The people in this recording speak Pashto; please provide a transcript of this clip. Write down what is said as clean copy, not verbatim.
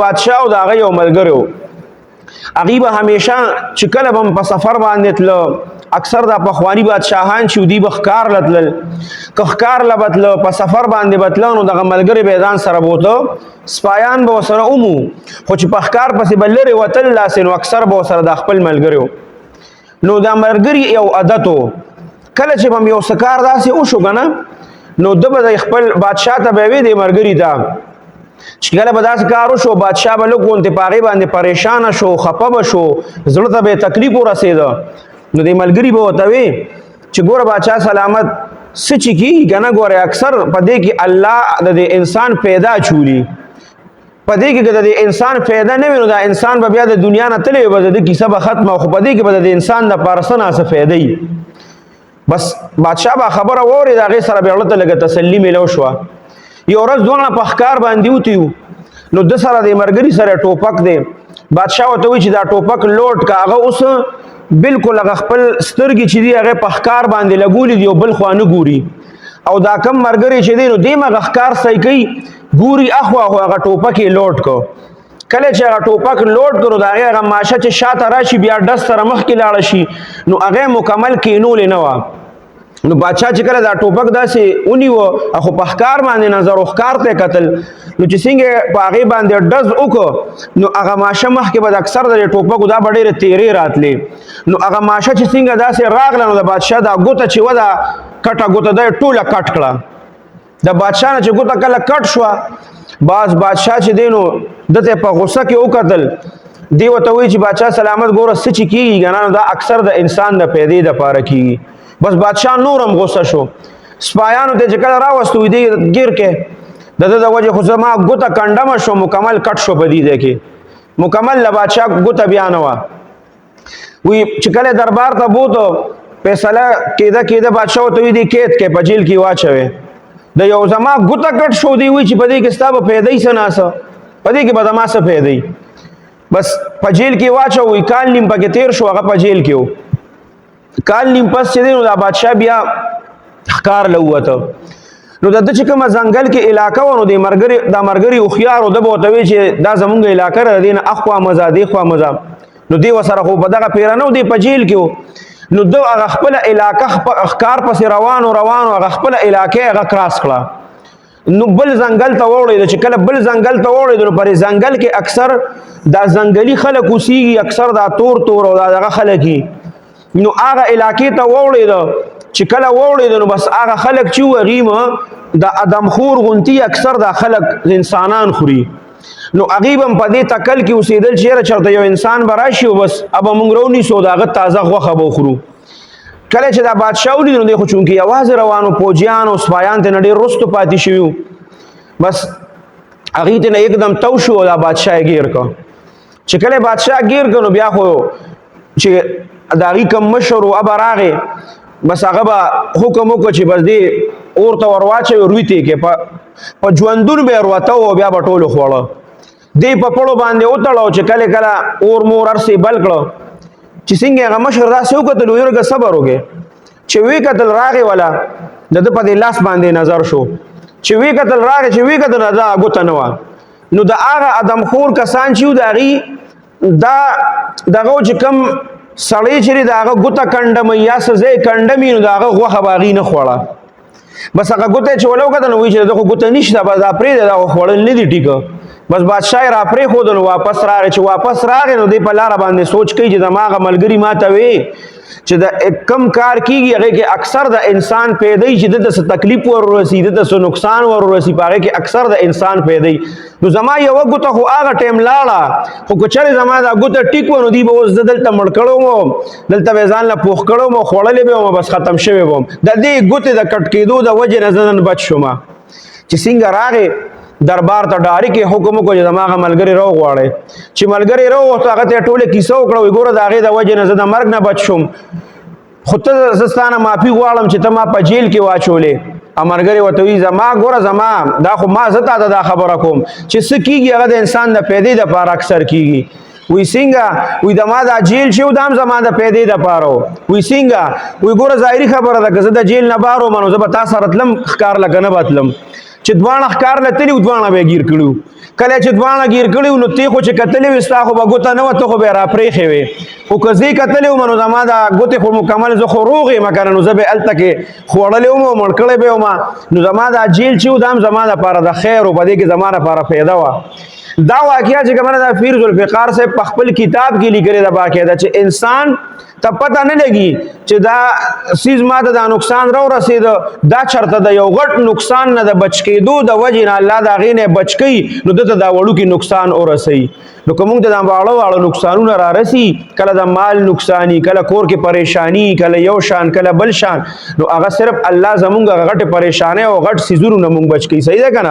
بادشاہ او د هغه یو ملګری و هغې به همیشه چې کله به په سفر باندې تله اکثر دا پخواني بادشاهان چې دوی به ښکار له تلل که ښکار له به تله په سفر باندې به تله نو دغه ملګری به یې ځان سره بوته سپایان به ورسره ومو خو چې په ښکار پسې به لرې وتل داسې نو اکثر به ورسره دا خپل ملګری و نو دا ملګري یو عادت و کله چې به م یو څه کار داسې وشو که نه نو ده به د خپل بادشاه ته به یې وې دې ملګري ته چې کله به داسې کار وشو بادشاه به لږ غوندې په هغې باندې پریشانه شو خفه به شو زړه ته به یې تکلیف ورسېده نو دې ملګري به ورته وې چې ګوره بادشاه سلامت څه چې کېږي که نه ګورې اکثر په دې کې الله د دې انسان پیدا چولي په دې کې که د دې انسان فایده نه وي نو دا انسان به بیا د دنیا نه تللی وي به د دې کیسه به ختمه خو په دې کې به د انسان دپاره څه ناڅه فایده وي بس بادشاه به خبره واورېده هغې سره بیا زړه ته لږه تسلي میلو شوه یو ورځ دواړه په ښکار باندې وتي وو نو ده سره د ملګري سره ټوپک دی بادشاه ورته وایي چې دا ټوپک لوډ که هغه اوس بلکل هغه خپل سترګې چې دي هغې په ښکار باندې لګولي دي او بل خوا نه ګوري او دا کم ملګری چې دی نو دې هغه ښکار صحیح کوي ګوري اخوا خو هغه ټوپک یې لوډ کړ کله چې هغه ټوپک لوډ کړو د هغې هغه ماشه چې شاته راشي بیا ډز سره مخکې لاړه شي نو هغه مکمل کینولې نه وه نو بادشاه چې کله دا ټوپک داسې ونیوه خو په ښکار باندې نظر و ښکار ته یې کتل نو چې څنګه په هغې باندې ډز وکړو نو هغه ماشه مخکې به د اکثر د دې ټوپکو دا به ډېرې تیرې راتلې نو هغه ماشه چې څنګه داسې راغله نو د بادشاه دا ګوته چې وه دا کټه ګوته دا یې ټوله کټ کړه د بادشاه نه چې ګوته کله کټ شوه باز بادشاه چې دی نو ده ته په غصه کې وکتل دی ورته وایي چې بادشاه سلامت ګوره څه چې کېږي که نه دا اکثر د انسان د پیدې دپاره کېږي بس بادشاه نورم غصه شو سپایانو ته چې کله راوستو وي دی ګیر کې د ده د وجې خو زما ګوته کنډمه شو مکمل کټ شو په دې ځای کې مکمل له بادشاه ګوته بیا نه وه وی چې کله دربار ته بوتو فیصله کېده بادشاه ورته وي دی قید کې په جیل کې واچوې د یو زما ګوته کټ شو دی وایي چې په دې کې ستا به فایده یې څه ناسه په دې کې به زما څه فایده یي بس په جیل کې واچو وي کال نیم پکې تېر شو هغه په جیل کې و کال نیم پس چې دی نو دا بادشاه بیا ښکار له ووته نو د ده چې کومه ځنګل کې علاقه وه نو دا ملګري هوښیار و ده به ورته وایي چې دا زمونږ علاقه ده د دې نه اخوا مه ځه دې خوا مه ځه نو دې ورسره خو په دغه پیره نه و دی په جیل کې و نو ده هغه خپله علاقه ښکار پسې روانو هغه خپله علاقه هغه کراس کړه نو بل ځنګل ته واوړېده چې کله بل ځنګل ته واوړېده نو پر ځنګل کې اکثر دا ځنګلي خلک اوسېږي اکثر دا تور او دا دغه خلک وي نو هغه علاقې ته واوړېده چې کله واوړېده نو بس هغه خلک چې وو هغې د ادمخور غونتي اکثر دا خلک انسانان خوري نو هغې به هم په دې تکل کې اوسېدل چې یاره چېرته یو انسان به راشي او بس به موږ راونیسو د هغه تازه غوښه به وخورو کله چې دا بادشاه ولید نو دی خو چونکې یوازې روانو پوجیان او سپایان ته نه ډېر وروستو پاتې شوي وو بس هغې ته نه یکدم تو شو او دا بادشاه یې ګیر کړ چې کله بادشاه ګیر کړ نو بیا خو چې د هغې کوم مشر و ابه راغې بس هغه به حکم وکړه چې بس دې اور ته ور واچوي اور ویتې کې په ژوندون به یې ور وته او بیا به ټولو خوړه دی په پړو باندې وتړه چې کله اور مور هر څه بل کړه چې څنګه هغه مشر داسې وکتل ویې لږه صبر وکړې چې ویې کتل راغې والا د ده په دې لاس باندې نظر شو چې ویې کتل راغې چې ویې کتل دا ګوته نه وه نو د هغه ادمخور کسان چې وو د هغې دا دغه چې کوم سړی چې دی د هغه ګوته کنډموي یا څه ځای کنډمي نو د هغه غوښه به هغې نه خوړه بس هغه ګوته یې چې ونه وکتل نو وایي چې د ده خو ګوته نشته بس دا پرېږده دا خو خوړل نه دي ټیکه بس بادشاه یې را پرېښودو نو واپس راغی چې واپس راغی نو دی په لاره باندې سوچ کوي چې زما هغه ملګري ما ته وی چې د کم کار کېږي هغې کې اکثر د انسان پیدا وي چې ده ته څه تکلیف ور ورسي ده ته څه نقصان ور ورسي په هغې کې اکثر د انسان پیدا وي نو زما یوه ګوته خو هغه ټایم لاړه خو که چېرې زما دا ګوته ټیک وه نو دوی به اوس زه دلته مړ کړی وم دلته به یې ځان له پوخ کړی وم او خوړلی به وم بس ختم شوی به وم د دې ګوتې د کټ کېدو د وجې نه زه نن بچ شوم چې څنګه راغې دربار ته ډاري کې حکم وکړو چې زما هغه ملګری راوغواړئ چې ملګری راوغوښته هغه ته یې ټولې کیسه وکړه وایي ګوره د هغې د وجې نه زه د مرګ نه بچ شوم خو ته زه ستا نه معافي غواړم چې ته ما په جیل کې واچولې ملګری ورته وایي زما ګوره زما دا خو ما زه تا ته دا خبره کوم چې څه کېږي هغه د انسان د پیدې دپاره اکثر کېږي وی څنګه وی د ما دا جیل چې و دا هم زما د پیدې دپاره و وی څنګه وی ګوره ظاهري خبره ده که زه د جیل نه بار وم نو زه به تا سره تلم ښکار لکه نه به تلم چې دوانه ښکار لتلی دوانه به گیر کړو کله چې دوانه گیر کړو نو تی خو چې کتلې وستا خو به ګوته نه وته خو به را پرې خوي او کزي کتلې منو زما دا ګوته خو مکمل زه خو روغې مکر نو زه به التکه خوړلې مو مړکړې به ما نو زما دا جیل چې دام زما د لپاره د خیر او بده کې زما لپاره پیدا وا دا واقعیا چې کومه دا فیر ذوالفقار سے خپل کتاب کې لیکلي دا باقاعده چې انسان ته پته نه لګي چې دا سیز ماته دا نقصان راو رسید دا چرته د یو غټ نقصان نه د بچ کېدو د وجې نه الله دا غینه بچ کړي نو دته دا وړو کې نقصان ورسي نو کوم ته دا واړو نقصانونه را رسي کله د مال نقصانی کله کور کې پریشانی کله یو شان کله بل شان نو هغه صرف الله زمونږ غټه پریشانه او غټ سيزونو نه مونږ بچ کړي صحیح ده کنه